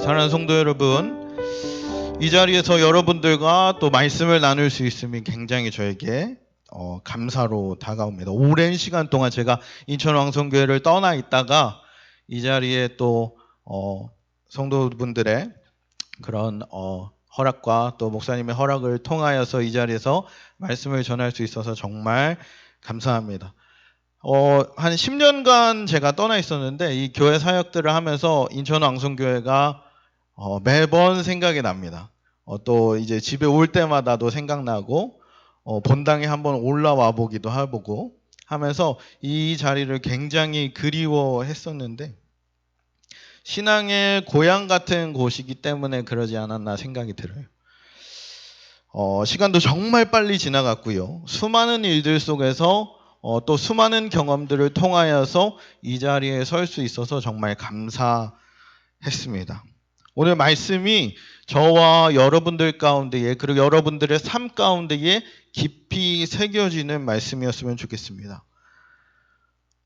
사랑하는 성도 여러분, 이 자리에서 여러분들과 또 말씀을 나눌 수 있음이 굉장히 저에게 감사로 다가옵니다. 오랜 시간 동안 제가 인천왕성교회를 떠나 있다가 이 자리에 또 성도분들의 그런 허락과 또 목사님의 허락을 통하여서 이 자리에서 말씀을 전할 수 있어서 정말 감사합니다. 한 10년간 제가 떠나 있었는데 이 교회 사역들을 하면서 인천왕성교회가 매번 생각이 납니다. 또 이제 집에 올 때마다도 생각나고 본당에 한번 올라와 보기도 해보고 하면서 이 자리를 굉장히 그리워했었는데 신앙의 고향 같은 곳이기 때문에 그러지 않았나 생각이 들어요. 시간도 정말 빨리 지나갔고요. 수많은 일들 속에서 또 수많은 경험들을 통하여서 이 자리에 설 수 있어서 정말 감사했습니다. 오늘 말씀이 저와 여러분들 가운데에 그리고 여러분들의 삶 가운데에 깊이 새겨지는 말씀이었으면 좋겠습니다.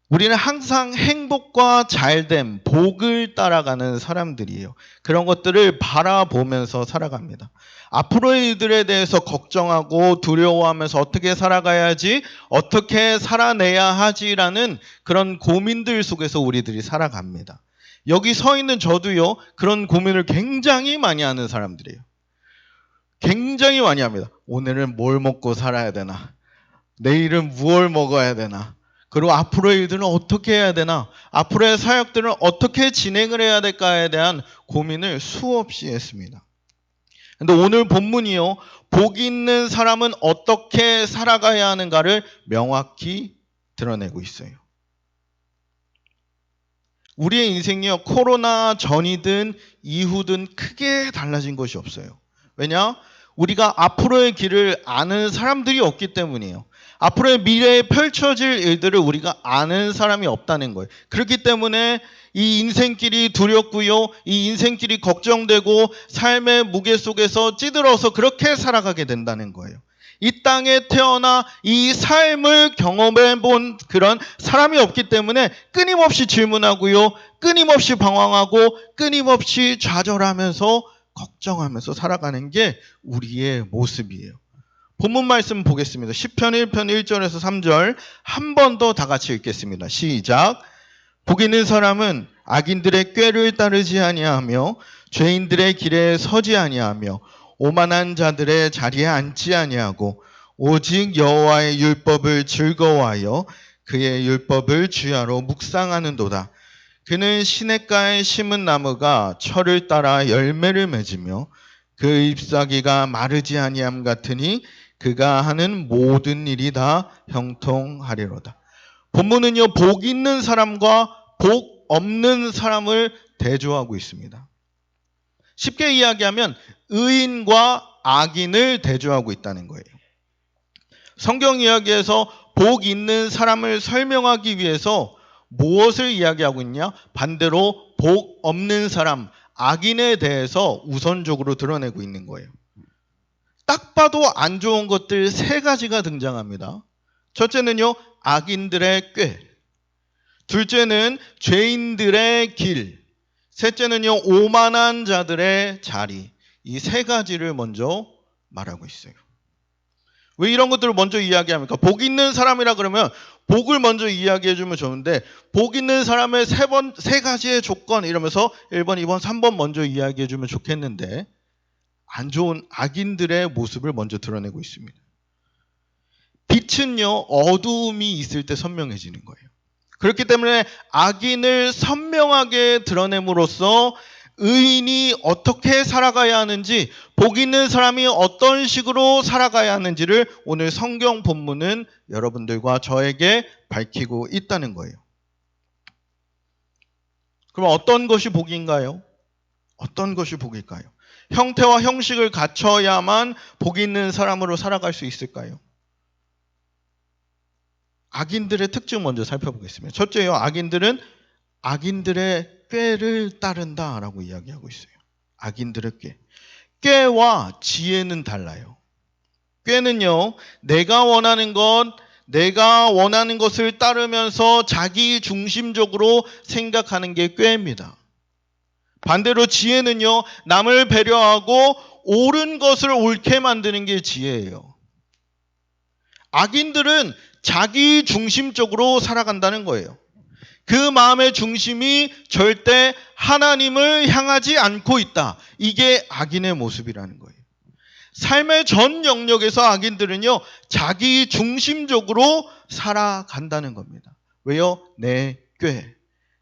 우리는 항상 행복과 잘됨, 복을 따라가는 사람들이에요. 그런 것들을 바라보면서 살아갑니다. 앞으로의 일들에 대해서 걱정하고 두려워하면서 어떻게 살아가야지, 어떻게 살아내야 하지라는 그런 고민들 속에서 우리들이 살아갑니다. 여기 서 있는 저도요, 그런 고민을 굉장히 많이 하는 사람들이에요. 굉장히 많이 합니다. 오늘은 뭘 먹고 살아야 되나? 내일은 무엇을 먹어야 되나? 그리고 앞으로의 일들은 어떻게 해야 되나? 앞으로의 사역들은 어떻게 진행을 해야 될까에 대한 고민을 수없이 했습니다. 근데 오늘 본문이요, 복 있는 사람은 어떻게 살아가야 하는가를 명확히 드러내고 있어요. 우리의 인생이요, 코로나 전이든 이후든 크게 달라진 것이 없어요. 왜냐? 우리가 앞으로의 길을 아는 사람들이 없기 때문이에요. 앞으로의 미래에 펼쳐질 일들을 우리가 아는 사람이 없다는 거예요. 그렇기 때문에 이 인생길이 두렵고요, 이 인생길이 걱정되고 삶의 무게 속에서 찌들어서 그렇게 살아가게 된다는 거예요. 이 땅에 태어나 이 삶을 경험해 본 그런 사람이 없기 때문에 끊임없이 질문하고요, 끊임없이 방황하고 끊임없이 좌절하면서 걱정하면서 살아가는 게 우리의 모습이에요. 본문 말씀 보겠습니다. 시편 1편 1절에서 3절 한 번 더 다 같이 읽겠습니다. 시작. 복 있는 사람은 악인들의 꾀를 따르지 아니하며 죄인들의 길에 서지 아니하며 오만한 자들의 자리에 앉지 아니하고 오직 여호와의 율법을 즐거워하여 그의 율법을 주야로 묵상하는도다. 그는 시냇가에 심은 나무가 철을 따라 열매를 맺으며 그 잎사귀가 마르지 아니함 같으니 그가 하는 모든 일이 다 형통하리로다. 본문은요, 복 있는 사람과 복 없는 사람을 대조하고 있습니다. 쉽게 이야기하면 의인과 악인을 대조하고 있다는 거예요. 성경 이야기에서 복 있는 사람을 설명하기 위해서 무엇을 이야기하고 있냐? 반대로 복 없는 사람, 악인에 대해서 우선적으로 드러내고 있는 거예요. 딱 봐도 안 좋은 것들 세 가지가 등장합니다. 첫째는요, 악인들의 꾀. 둘째는 죄인들의 길. 셋째는요, 오만한 자들의 자리. 이 세 가지를 먼저 말하고 있어요. 왜 이런 것들을 먼저 이야기합니까? 복 있는 사람이라 그러면 복을 먼저 이야기해 주면 좋은데 복 있는 사람의 세 가지의 조건 이러면서 1번, 2번, 3번 먼저 이야기해 주면 좋겠는데 안 좋은 악인들의 모습을 먼저 드러내고 있습니다. 빛은요, 어두움이 있을 때 선명해지는 거예요. 그렇기 때문에 악인을 선명하게 드러냄으로써 의인이 어떻게 살아가야 하는지, 복 있는 사람이 어떤 식으로 살아가야 하는지를 오늘 성경 본문은 여러분들과 저에게 밝히고 있다는 거예요. 그럼 어떤 것이 복인가요? 어떤 것이 복일까요? 형태와 형식을 갖춰야만 복 있는 사람으로 살아갈 수 있을까요? 악인들의 특징 먼저 살펴보겠습니다. 첫째요, 악인들은 악인들의 꾀를 따른다라고 이야기하고 있어요. 악인들의 꾀. 꾀와 지혜는 달라요. 꾀는요, 내가 원하는 것을 따르면서 자기 중심적으로 생각하는 게 꾀입니다. 반대로 지혜는요, 남을 배려하고 옳은 것을 옳게 만드는 게 지혜예요. 악인들은 자기 중심적으로 살아간다는 거예요. 그 마음의 중심이 절대 하나님을 향하지 않고 있다. 이게 악인의 모습이라는 거예요. 삶의 전 영역에서 악인들은요, 자기 중심적으로 살아간다는 겁니다. 왜요? 내 꾀,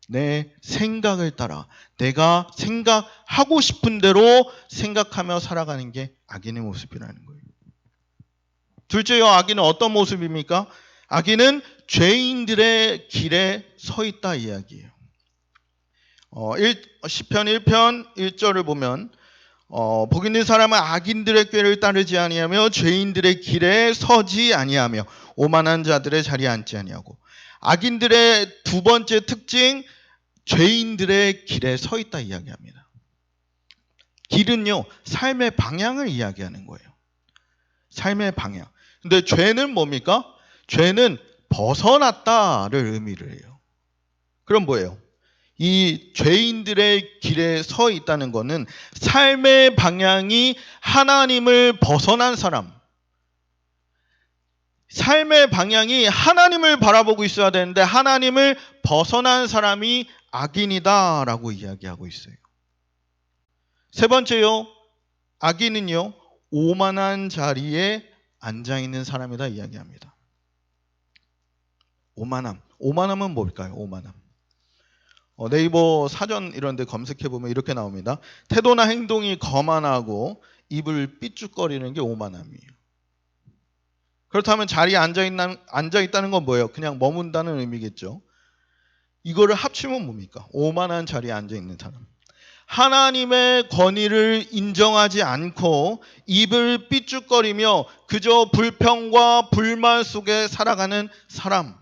내 생각을 따라 내가 생각하고 싶은 대로 생각하며 살아가는 게 악인의 모습이라는 거예요. 둘째요, 악인은 어떤 모습입니까? 악인은 죄인들의 길에 서 있다 이야기예요. 시편 1편 1절을 보면 복 있는 사람은 악인들의 꾀를 따르지 아니하며 죄인들의 길에 서지 아니하며 오만한 자들의 자리에 앉지 아니하고. 악인들의 두 번째 특징, 죄인들의 길에 서 있다 이야기합니다. 길은요, 삶의 방향을 이야기하는 거예요. 삶의 방향. 근데 죄는 뭡니까? 죄는 벗어났다를 의미를 해요. 그럼 뭐예요? 이 죄인들의 길에 서 있다는 것은 삶의 방향이 하나님을 벗어난 사람, 삶의 방향이 하나님을 바라보고 있어야 되는데 하나님을 벗어난 사람이 악인이다라고 이야기하고 있어요. 세 번째요, 악인은요, 오만한 자리에 앉아있는 사람이다 이야기합니다. 오만함은 뭘까요? 오만함. 네이버 사전 이런 데 검색해보면 이렇게 나옵니다. 태도나 행동이 거만하고 입을 삐죽거리는 게 오만함이에요. 그렇다면 자리에 앉아있다는 건 뭐예요? 그냥 머문다는 의미겠죠. 이거를 합치면 뭡니까? 오만한 자리에 앉아있는 사람. 하나님의 권위를 인정하지 않고 입을 삐죽거리며 그저 불평과 불만 속에 살아가는 사람.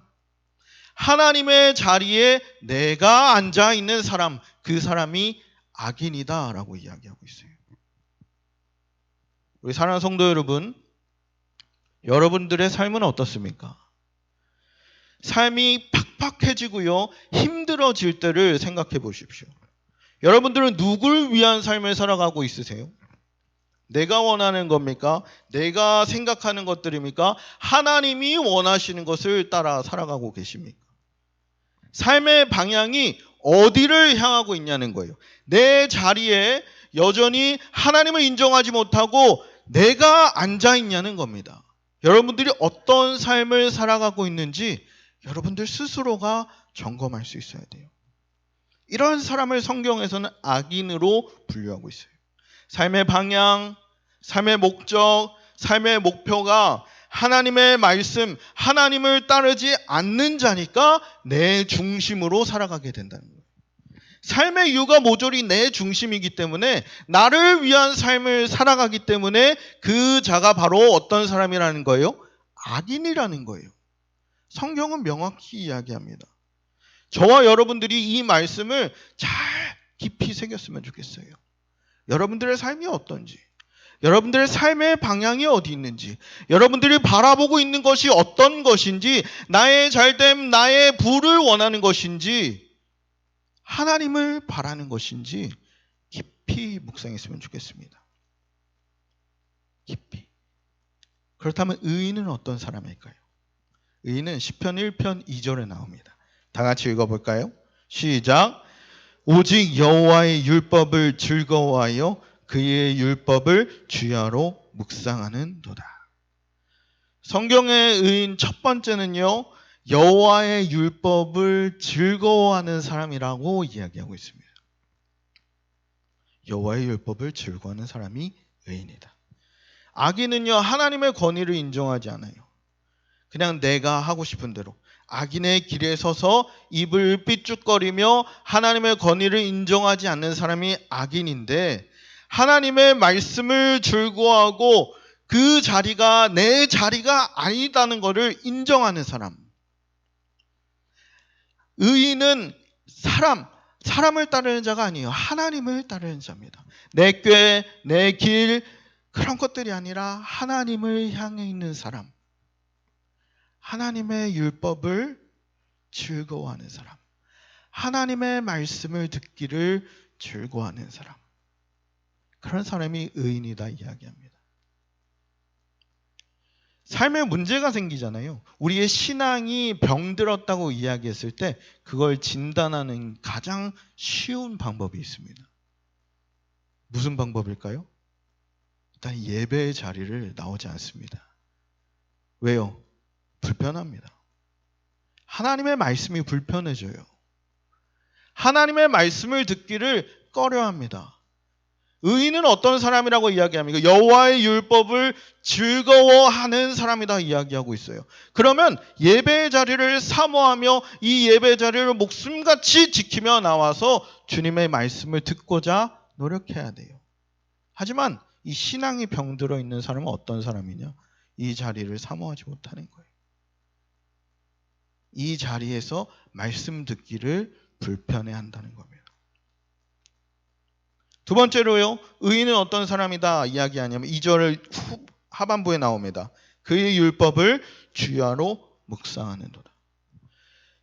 하나님의 자리에 내가 앉아있는 사람, 그 사람이 악인이다라고 이야기하고 있어요. 우리 사랑하는 성도 여러분, 여러분들의 삶은 어떻습니까? 삶이 팍팍해지고요, 힘들어질 때를 생각해 보십시오. 여러분들은 누굴 위한 삶을 살아가고 있으세요? 내가 원하는 겁니까? 내가 생각하는 것들입니까? 하나님이 원하시는 것을 따라 살아가고 계십니까? 삶의 방향이 어디를 향하고 있냐는 거예요. 내 자리에 여전히 하나님을 인정하지 못하고 내가 앉아있냐는 겁니다. 여러분들이 어떤 삶을 살아가고 있는지 여러분들 스스로가 점검할 수 있어야 돼요. 이런 사람을 성경에서는 악인으로 분류하고 있어요. 삶의 방향, 삶의 목적, 삶의 목표가 하나님의 말씀, 하나님을 따르지 않는 자니까 내 중심으로 살아가게 된다는 거예요. 삶의 이유가 모조리 내 중심이기 때문에 나를 위한 삶을 살아가기 때문에 그 자가 바로 어떤 사람이라는 거예요? 악인이라는 거예요. 성경은 명확히 이야기합니다. 저와 여러분들이 이 말씀을 잘 깊이 새겼으면 좋겠어요. 여러분들의 삶이 어떤지, 여러분들의 삶의 방향이 어디 있는지, 여러분들이 바라보고 있는 것이 어떤 것인지, 나의 잘됨, 나의 부를 원하는 것인지, 하나님을 바라는 것인지 깊이 묵상했으면 좋겠습니다. 깊이. 그렇다면 의인은 어떤 사람일까요? 의인은 시편 1편 2절에 나옵니다. 다 같이 읽어볼까요? 시작. 오직 여호와의 율법을 즐거워하여 그의 율법을 주야로 묵상하는도다. 성경의 의인 첫 번째는요, 여호와의 율법을 즐거워하는 사람이라고 이야기하고 있습니다. 여호와의 율법을 즐거워하는 사람이 의인이다. 악인은요, 하나님의 권위를 인정하지 않아요. 그냥 내가 하고 싶은 대로 악인의 길에 서서 입을 삐죽거리며 하나님의 권위를 인정하지 않는 사람이 악인인데, 하나님의 말씀을 즐거워하고 그 자리가 내 자리가 아니다는 것을 인정하는 사람. 의인은 사람을 따르는 자가 아니에요. 하나님을 따르는 자입니다. 내 꾀, 내 길, 그런 것들이 아니라 하나님을 향해 있는 사람. 하나님의 율법을 즐거워하는 사람. 하나님의 말씀을 듣기를 즐거워하는 사람. 그런 사람이 의인이다 이야기합니다. 삶에 문제가 생기잖아요. 우리의 신앙이 병들었다고 이야기했을 때 그걸 진단하는 가장 쉬운 방법이 있습니다. 무슨 방법일까요? 일단 예배의 자리를 나오지 않습니다. 왜요? 불편합니다. 하나님의 말씀이 불편해져요. 하나님의 말씀을 듣기를 꺼려합니다. 의인은 어떤 사람이라고 이야기합니까? 여호와의 율법을 즐거워하는 사람이다 이야기하고 있어요. 그러면 예배의 자리를 사모하며 이 예배의 자리를 목숨같이 지키며 나와서 주님의 말씀을 듣고자 노력해야 돼요. 하지만 이 신앙이 병들어 있는 사람은 어떤 사람이냐? 이 자리를 사모하지 못하는 거예요. 이 자리에서 말씀 듣기를 불편해한다는 겁니다. 두 번째로요. 의인은 어떤 사람이다 이야기하냐면 2절 하반부에 나옵니다. 그의 율법을 주야로 묵상하는도다.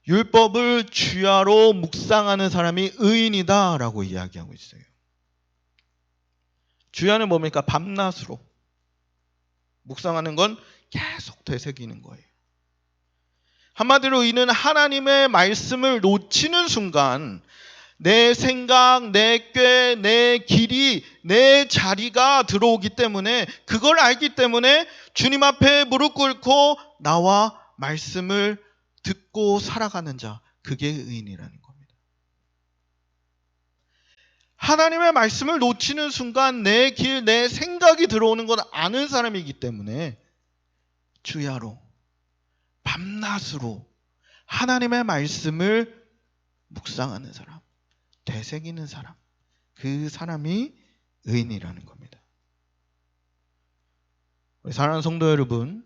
율법을 주야로 묵상하는 사람이 의인이다 라고 이야기하고 있어요. 주야는 뭡니까? 밤낮으로 묵상하는 건 계속 되새기는 거예요. 한마디로 의인은 하나님의 말씀을 놓치는 순간 내 생각, 내 꾀, 내 길이, 내 자리가 들어오기 때문에 그걸 알기 때문에 주님 앞에 무릎 꿇고 나와 말씀을 듣고 살아가는 자, 그게 의인이라는 겁니다. 하나님의 말씀을 놓치는 순간 내 길, 내 생각이 들어오는 건 아는 사람이기 때문에 주야로, 밤낮으로 하나님의 말씀을 묵상하는 사람, 되새기는 사람, 그 사람이 의인이라는 겁니다. 우리 사랑하는 성도 여러분,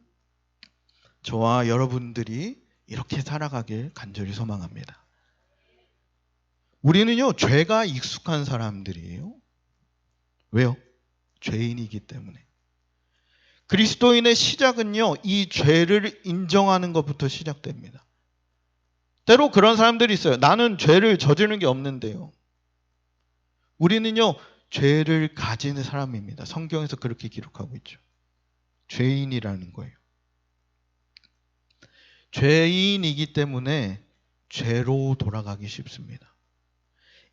저와 여러분들이 이렇게 살아가길 간절히 소망합니다. 우리는요, 죄가 익숙한 사람들이에요. 왜요? 죄인이기 때문에. 그리스도인의 시작은요, 이 죄를 인정하는 것부터 시작됩니다. 때로 그런 사람들이 있어요. 나는 죄를 저지른 게 없는데요. 우리는요, 죄를 가진 사람입니다. 성경에서 그렇게 기록하고 있죠. 죄인이라는 거예요. 죄인이기 때문에 죄로 돌아가기 쉽습니다.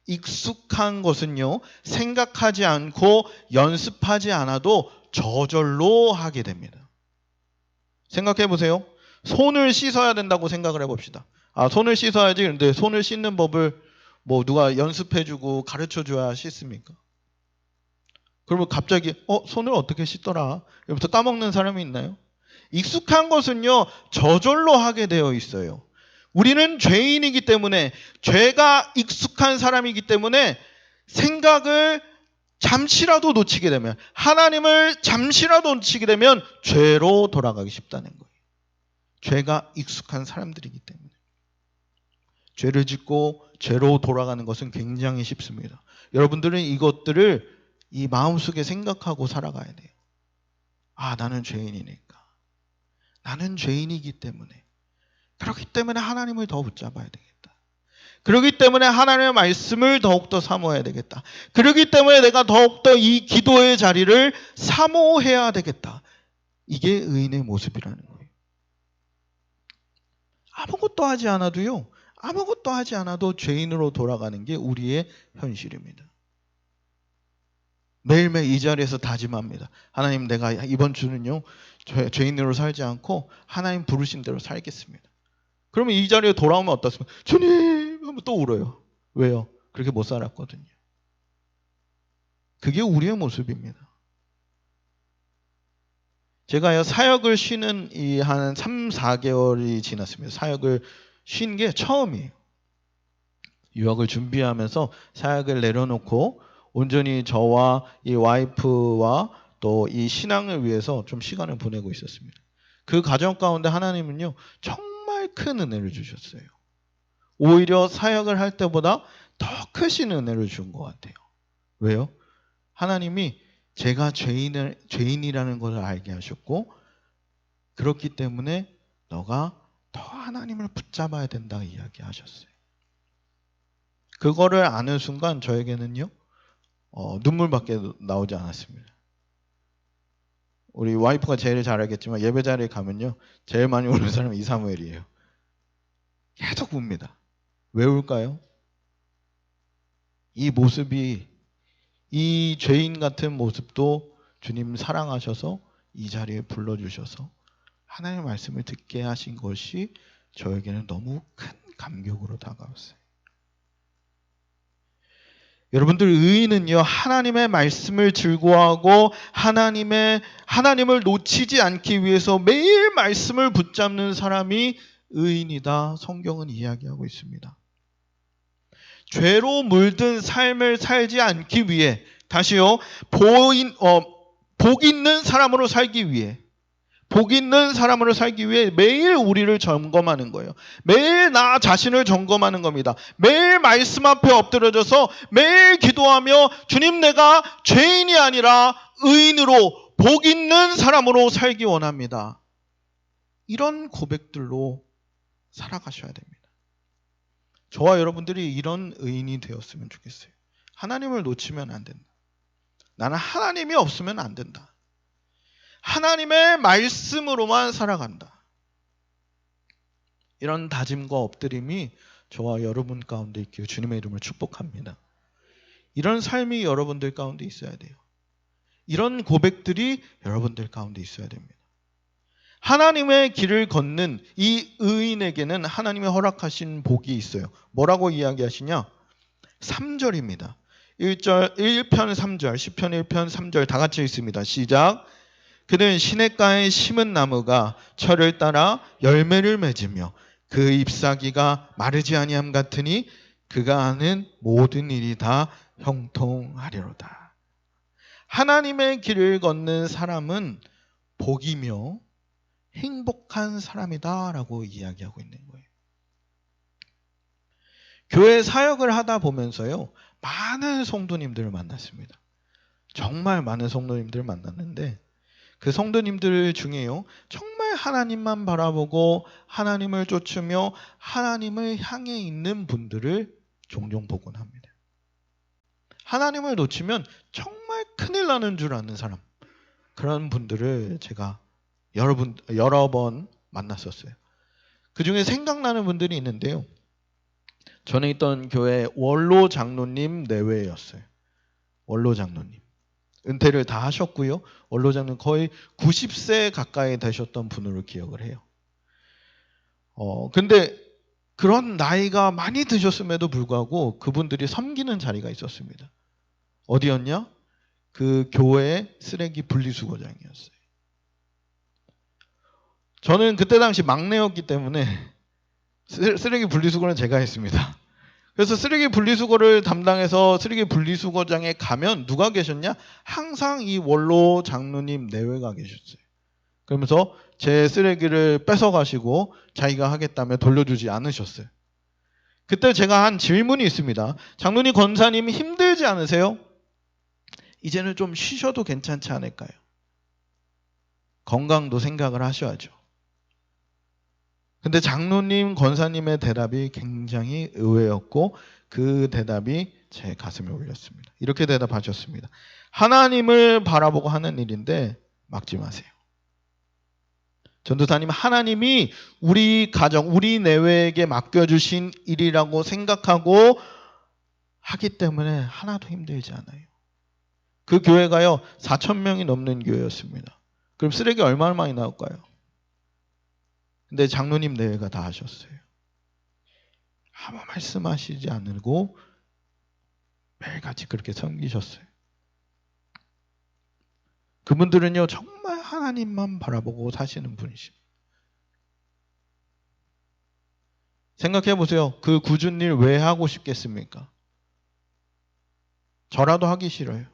익숙한 것은요, 생각하지 않고 연습하지 않아도 저절로 하게 됩니다. 생각해 보세요. 손을 씻어야 된다고 생각을 해봅시다. 손을 씻어야지. 그런데 손을 씻는 법을 누가 연습해주고 가르쳐줘야 씻습니까? 그러면 갑자기 손을 어떻게 씻더라? 이러면서 까먹는 사람이 있나요? 익숙한 것은요, 저절로 하게 되어 있어요. 우리는 죄인이기 때문에, 죄가 익숙한 사람이기 때문에 생각을 잠시라도 놓치게 되면, 하나님을 잠시라도 놓치게 되면 죄로 돌아가기 쉽다는 거예요. 죄가 익숙한 사람들이기 때문에. 죄를 짓고 죄로 돌아가는 것은 굉장히 쉽습니다. 여러분들은 이것들을 이 마음속에 생각하고 살아가야 돼요. 나는 죄인이니까. 나는 죄인이기 때문에. 그렇기 때문에 하나님을 더 붙잡아야 되겠다. 그렇기 때문에 하나님의 말씀을 더욱더 사모해야 되겠다. 그렇기 때문에 내가 더욱더 이 기도의 자리를 사모해야 되겠다. 이게 의인의 모습이라는 거예요. 아무것도 하지 않아도요. 아무것도 하지 않아도 죄인으로 돌아가는 게 우리의 현실입니다. 매일매일 이 자리에서 다짐합니다. 하나님, 내가 이번 주는요, 죄인으로 살지 않고 하나님 부르신 대로 살겠습니다. 그러면 이 자리에 돌아오면 어떻습니까? 주님! 하면 또 울어요. 왜요? 그렇게 못 살았거든요. 그게 우리의 모습입니다. 제가요, 사역을 쉬는 한 3, 4개월이 지났습니다. 사역을 쉰 게 처음이에요. 유학을 준비하면서 사역을 내려놓고 온전히 저와 이 와이프와 또 이 신앙을 위해서 좀 시간을 보내고 있었습니다. 그 과정 가운데 하나님은요, 정말 큰 은혜를 주셨어요. 오히려 사역을 할 때보다 더 크신 은혜를 준 것 같아요. 왜요? 하나님이 제가 죄인이라는 것을 알게 하셨고, 그렇기 때문에 너가 더 하나님을 붙잡아야 된다 이야기하셨어요. 그거를 아는 순간 저에게는요, 눈물밖에 나오지 않았습니다. 우리 와이프가 제일 잘 알겠지만 예배 자리에 가면요, 제일 많이 우는 사람은 이사무엘이에요. 계속 웁니다. 왜 울까요? 이 모습이, 이 죄인 같은 모습도 주님 사랑하셔서 이 자리에 불러주셔서 하나님의 말씀을 듣게 하신 것이 저에게는 너무 큰 감격으로 다가왔어요. 여러분들, 의인은요, 하나님의 말씀을 즐거워하고 하나님을 놓치지 않기 위해서 매일 말씀을 붙잡는 사람이 의인이다. 성경은 이야기하고 있습니다. 죄로 물든 삶을 살지 않기 위해, 다시요, 복 있는 사람으로 살기 위해, 매일 우리를 점검하는 거예요. 매일 나 자신을 점검하는 겁니다. 매일 말씀 앞에 엎드려져서 매일 기도하며, 주님, 내가 죄인이 아니라 의인으로 복 있는 사람으로 살기 원합니다. 이런 고백들로 살아가셔야 됩니다. 저와 여러분들이 이런 의인이 되었으면 좋겠어요. 하나님을 놓치면 안 된다. 나는 하나님이 없으면 안 된다. 하나님의 말씀으로만 살아간다. 이런 다짐과 엎드림이 저와 여러분 가운데 있기를 주님의 이름을 축복합니다. 이런 삶이 여러분들 가운데 있어야 돼요. 이런 고백들이 여러분들 가운데 있어야 됩니다. 하나님의 길을 걷는 이 의인에게는 하나님이 허락하신 복이 있어요. 뭐라고 이야기하시냐? 3절입니다. 1편 3절, 시편 1편 3절 다 같이 읽습니다. 시작. 그는 시냇가에 심은 나무가 철을 따라 열매를 맺으며 그 잎사귀가 마르지 아니함 같으니 그가 하는 모든 일이 다 형통하리로다. 하나님의 길을 걷는 사람은 복이며 행복한 사람이다 라고 이야기하고 있는 거예요. 교회 사역을 하다 보면서요, 많은 성도님들을 만났습니다. 정말 많은 성도님들을 만났는데, 그 성도님들 중에요, 정말 하나님만 바라보고 하나님을 쫓으며 하나님을 향해 있는 분들을 종종 보곤 합니다. 하나님을 놓치면 정말 큰일 나는 줄 아는 사람, 그런 분들을 제가 여러 번 만났었어요. 그 중에 생각나는 분들이 있는데요, 전에 있던 교회 원로 장로님 내외였어요. 원로 장로님. 은퇴를 다 하셨고요. 원로 장로님 거의 90세 가까이 되셨던 분으로 기억을 해요. 근데 그런 나이가 많이 드셨음에도 불구하고 그분들이 섬기는 자리가 있었습니다. 어디였냐? 그 교회의 쓰레기 분리수거장이었어요. 저는 그때 당시 막내였기 때문에 쓰레기 분리수거는 제가 했습니다. 그래서 쓰레기 분리수거를 담당해서 쓰레기 분리수거장에 가면 누가 계셨냐? 항상 이 원로 장로님 내외가 계셨어요. 그러면서 제 쓰레기를 뺏어가시고 자기가 하겠다며 돌려주지 않으셨어요. 그때 제가 한 질문이 있습니다. 장로님, 권사님 힘들지 않으세요? 이제는 좀 쉬셔도 괜찮지 않을까요? 건강도 생각을 하셔야죠. 근데 장로님, 권사님의 대답이 굉장히 의외였고 그 대답이 제 가슴에 울렸습니다. 이렇게 대답하셨습니다. 하나님을 바라보고 하는 일인데 막지 마세요. 전도사님, 하나님이 우리 가정, 우리 내외에게 맡겨주신 일이라고 생각하고 하기 때문에 하나도 힘들지 않아요. 그 교회가요, 4,000명이 넘는 교회였습니다. 그럼 쓰레기 얼마나 많이 나올까요? 근데 장로님 내외가 다 하셨어요. 아무 말씀하시지 않고 매일같이 그렇게 섬기셨어요. 그분들은요, 정말 하나님만 바라보고 사시는 분이십니다. 생각해 보세요. 그 굳은 일 왜 하고 싶겠습니까? 저라도 하기 싫어요.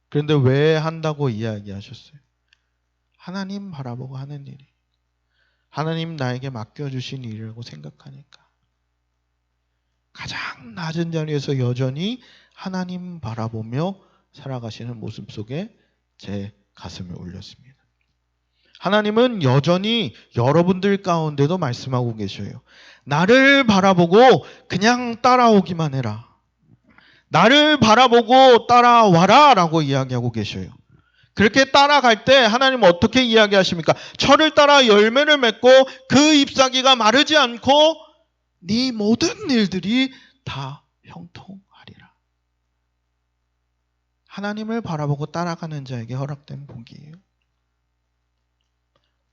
그런데 왜 한다고 이야기하셨어요? 하나님 바라보고 하는 일이, 하나님 나에게 맡겨주신 일이라고 생각하니까 가장 낮은 자리에서 여전히 하나님 바라보며 살아가시는 모습 속에 제 가슴을 울렸습니다. 하나님은 여전히 여러분들 가운데도 말씀하고 계셔요. 나를 바라보고 그냥 따라오기만 해라. 나를 바라보고 따라와라 라고 이야기하고 계셔요. 그렇게 따라갈 때 하나님은 어떻게 이야기하십니까? 철을 따라 열매를 맺고 그 잎사귀가 마르지 않고 네 모든 일들이 다 형통하리라. 하나님을 바라보고 따라가는 자에게 허락된 복이에요.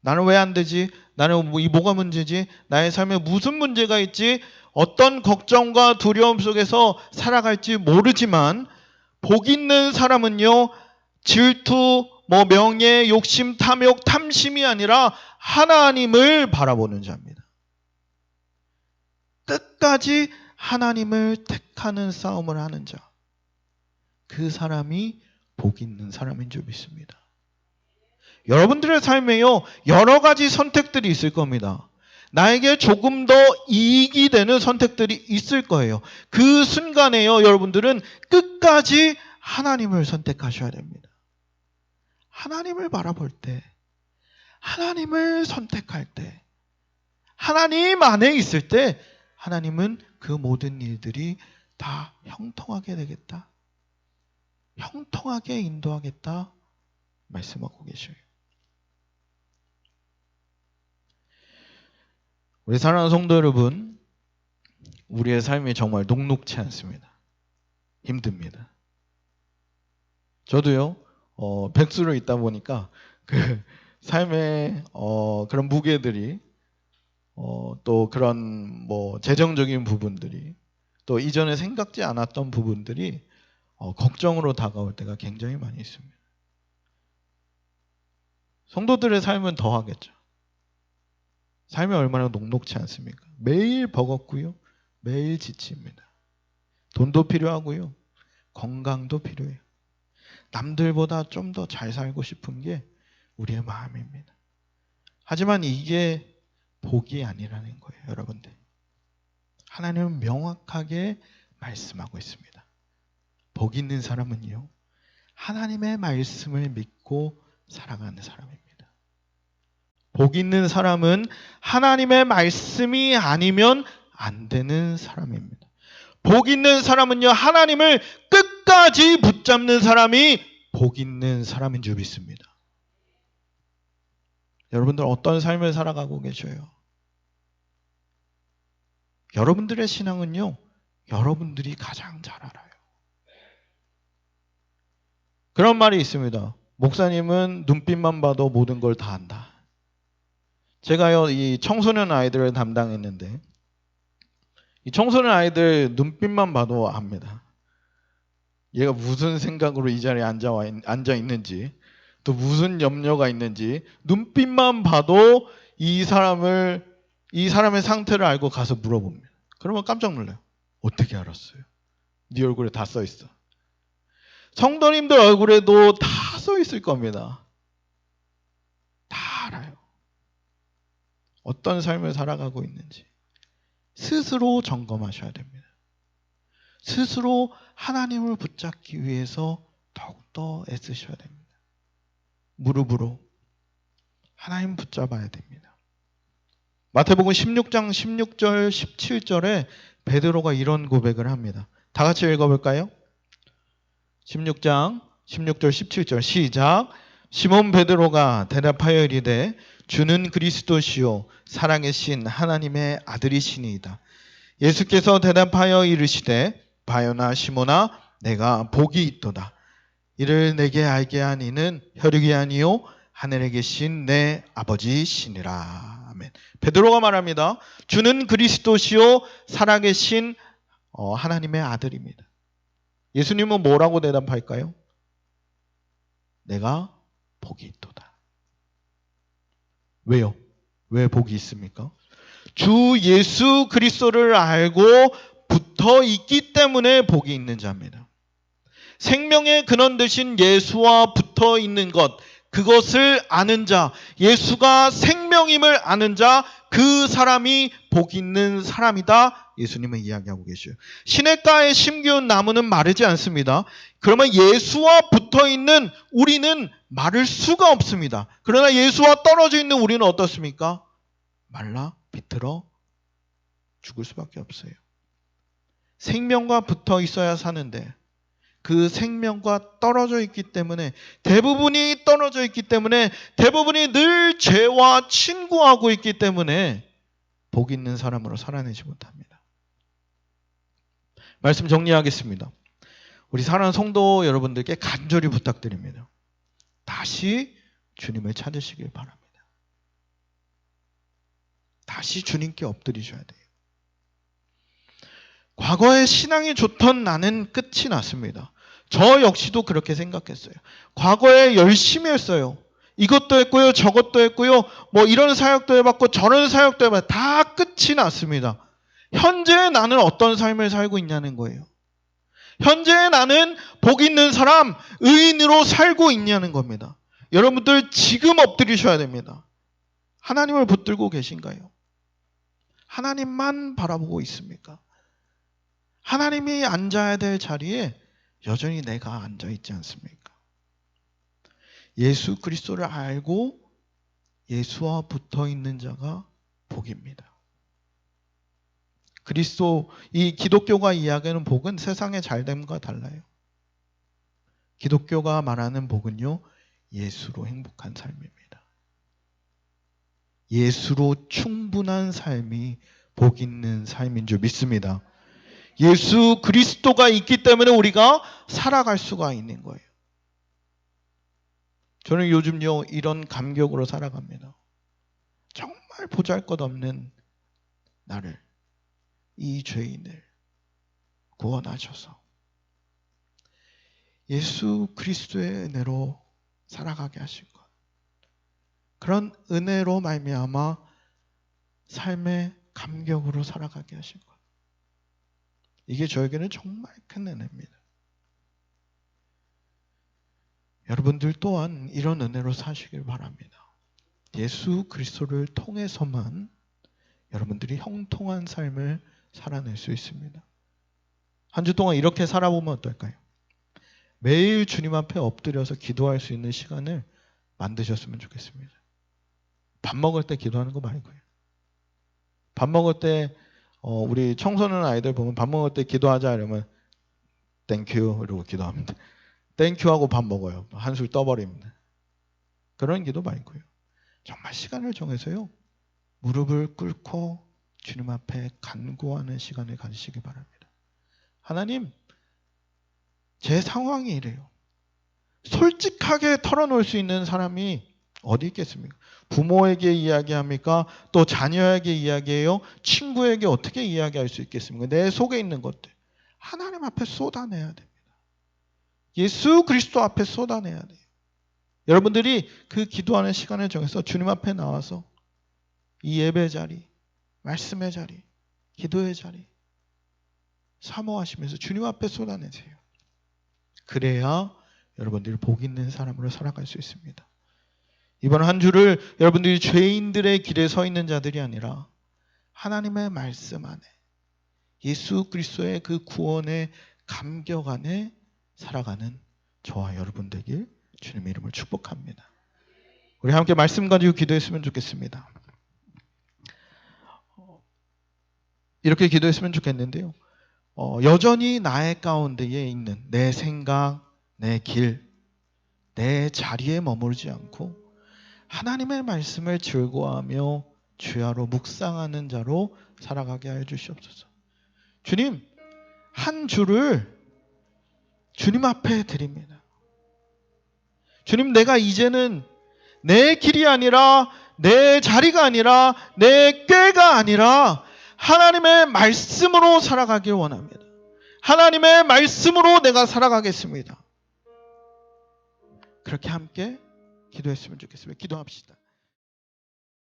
나는 왜 안 되지? 나는 뭐가 문제지? 나의 삶에 무슨 문제가 있지? 어떤 걱정과 두려움 속에서 살아갈지 모르지만 복 있는 사람은요, 질투, 명예, 욕심, 탐욕, 탐심이 아니라 하나님을 바라보는 자입니다. 끝까지 하나님을 택하는 싸움을 하는 자. 그 사람이 복 있는 사람인 줄 믿습니다. 여러분들의 삶에요, 여러 가지 선택들이 있을 겁니다. 나에게 조금 더 이익이 되는 선택들이 있을 거예요. 그 순간에요, 여러분들은 끝까지 하나님을 선택하셔야 됩니다. 하나님을 바라볼 때, 하나님을 선택할 때, 하나님 안에 있을 때 하나님은 그 모든 일들이 다 형통하게 되겠다. 형통하게 인도하겠다 말씀하고 계셔요. 우리 사랑하는 성도 여러분, 우리의 삶이 정말 녹록치 않습니다. 힘듭니다. 저도요, 백수로 있다 보니까 그 삶의 그런 무게들이 또 그런 재정적인 부분들이 또 이전에 생각지 않았던 부분들이 걱정으로 다가올 때가 굉장히 많이 있습니다. 성도들의 삶은 더 하겠죠. 삶이 얼마나 녹록치 않습니까? 매일 버겁고요. 매일 지칩니다. 돈도 필요하고요. 건강도 필요해요. 남들보다 좀 더 잘 살고 싶은 게 우리의 마음입니다. 하지만 이게 복이 아니라는 거예요, 여러분들. 하나님은 명확하게 말씀하고 있습니다. 복 있는 사람은요, 하나님의 말씀을 믿고 살아가는 사람입니다. 복 있는 사람은 하나님의 말씀이 아니면 안 되는 사람입니다. 복 있는 사람은요, 하나님을 끝까지 붙잡는 사람이 복 있는 사람인 줄 믿습니다. 여러분들 어떤 삶을 살아가고 계셔요? 여러분들의 신앙은요, 여러분들이 가장 잘 알아요. 그런 말이 있습니다. 목사님은 눈빛만 봐도 모든 걸 다 안다. 제가요, 이 청소년 아이들을 담당했는데 이 청소년 아이들 눈빛만 봐도 압니다. 얘가 무슨 생각으로 이 자리에 앉아 있는지, 또 무슨 염려가 있는지 눈빛만 봐도 이 사람의 상태를 알고 가서 물어봅니다. 그러면 깜짝 놀라요. 어떻게 알았어요? 네 얼굴에 다 써 있어. 성도님들 얼굴에도 다 써 있을 겁니다. 다 알아요. 어떤 삶을 살아가고 있는지 스스로 점검하셔야 됩니다. 스스로 하나님을 붙잡기 위해서 더욱더 애쓰셔야 됩니다. 무릎으로 하나님 붙잡아야 됩니다. 마태복음 16장 16절 17절에 베드로가 이런 고백을 합니다. 다 같이 읽어볼까요? 16장 16절 17절 시작. 시몬 베드로가 대답하여 이르되 주는 그리스도시요 살아계신 신 하나님의 아들이시니이다. 예수께서 대답하여 이르시되 바요나 시몬아 내가 복이 있도다. 이를 내게 알게 한 이는 혈육이 아니요 하늘에 계신 내 아버지시니라. 아멘. 베드로가 말합니다. 주는 그리스도시요 살아계신 하나님의 아들입니다. 예수님은 뭐라고 대답할까요? 내가 복이 있도다. 왜요? 왜 복이 있습니까? 주 예수 그리스도를 알고 붙어 있기 때문에 복이 있는 자입니다. 생명의 근원 되신 예수와 붙어 있는 것, 그것을 아는 자, 예수가 생명임을 아는 자, 그 사람이 복 있는 사람이다. 예수님은 이야기하고 계셔요. 시냇가에 심기운 나무는 마르지 않습니다. 그러면 예수와 붙어 있는 우리는 마를 수가 없습니다. 그러나 예수와 떨어져 있는 우리는 어떻습니까? 말라 비틀어 죽을 수밖에 없어요. 생명과 붙어 있어야 사는데 그 생명과 떨어져 있기 때문에, 대부분이 떨어져 있기 때문에, 대부분이 늘 죄와 친구하고 있기 때문에 복 있는 사람으로 살아내지 못합니다. 말씀 정리하겠습니다. 우리 사랑하는 성도 여러분들께 간절히 부탁드립니다. 다시 주님을 찾으시길 바랍니다. 다시 주님께 엎드리셔야 돼요. 과거에 신앙이 좋던 나는 끝이 났습니다. 저 역시도 그렇게 생각했어요. 과거에 열심히 했어요. 이것도 했고요, 저것도 했고요, 뭐 이런 사역도 해봤고 저런 사역도 해봤고 다 끝이 났습니다. 현재 나는 어떤 삶을 살고 있냐는 거예요. 현재 나는 복 있는 사람, 의인으로 살고 있냐는 겁니다. 여러분들 지금 엎드리셔야 됩니다. 하나님을 붙들고 계신가요? 하나님만 바라보고 있습니까? 하나님이 앉아야 될 자리에 여전히 내가 앉아 있지 않습니까? 예수 그리스도를 알고 예수와 붙어 있는 자가 복입니다. 그리스도, 이 기독교가 이야기하는 복은 세상의 잘됨과 달라요. 기독교가 말하는 복은요, 예수로 행복한 삶입니다. 예수로 충분한 삶이 복 있는 삶인 줄 믿습니다. 예수 그리스도가 있기 때문에 우리가 살아갈 수가 있는 거예요. 저는 요즘요 이런 감격으로 살아갑니다. 정말 보잘것없는 나를, 이 죄인을 구원하셔서 예수 그리스도의 은혜로 살아가게 하신 것, 그런 은혜로 말미암아 삶의 감격으로 살아가게 하신 것, 이게 저에게는 정말 큰 은혜입니다. 여러분들 또한 이런 은혜로 사시길 바랍니다. 예수 그리스도를 통해서만 여러분들이 형통한 삶을 살아낼 수 있습니다. 한 주 동안 이렇게 살아보면 어떨까요? 매일 주님 앞에 엎드려서 기도할 수 있는 시간을 만드셨으면 좋겠습니다. 밥 먹을 때 기도하는 거 말고요. 밥 먹을 때 우리 청소년 아이들 보면 밥 먹을 때 기도하자 이러면 땡큐 이러고 기도합니다. 땡큐 하고 밥 먹어요. 한술 떠버립니다. 그런 기도 말고요. 정말 시간을 정해서요, 무릎을 꿇고 주님 앞에 간구하는 시간을 가지시기 바랍니다. 하나님, 제 상황이 이래요. 솔직하게 털어놓을 수 있는 사람이 어디 있겠습니까? 부모에게 이야기합니까? 또 자녀에게 이야기해요? 친구에게 어떻게 이야기할 수 있겠습니까? 내 속에 있는 것들 하나님 앞에 쏟아내야 됩니다. 예수 그리스도 앞에 쏟아내야 돼요. 여러분들이 그 기도하는 시간을 정해서 주님 앞에 나와서 이 예배 자리, 말씀의 자리, 기도의 자리 사모하시면서 주님 앞에 쏟아내세요. 그래야 여러분들이 복 있는 사람으로 살아갈 수 있습니다. 이번 한 주를 여러분들이 죄인들의 길에 서 있는 자들이 아니라 하나님의 말씀 안에, 예수 그리스도의 그 구원의 감격 안에 살아가는 저와 여러분 되길 주님의 이름을 축복합니다. 우리 함께 말씀 가지고 기도했으면 좋겠습니다. 이렇게 기도했으면 좋겠는데요. 여전히 나의 가운데에 있는 내 생각, 내 길, 내 자리에 머무르지 않고 하나님의 말씀을 즐거워하며 주야로 묵상하는 자로 살아가게 하여 주시옵소서. 주님, 한 주를 주님 앞에 드립니다. 주님, 내가 이제는 내 길이 아니라, 내 자리가 아니라, 내 꾀가 아니라 하나님의 말씀으로 살아가길 원합니다. 하나님의 말씀으로 내가 살아가겠습니다. 그렇게 함께 기도했으면 좋겠습니다. 기도합시다.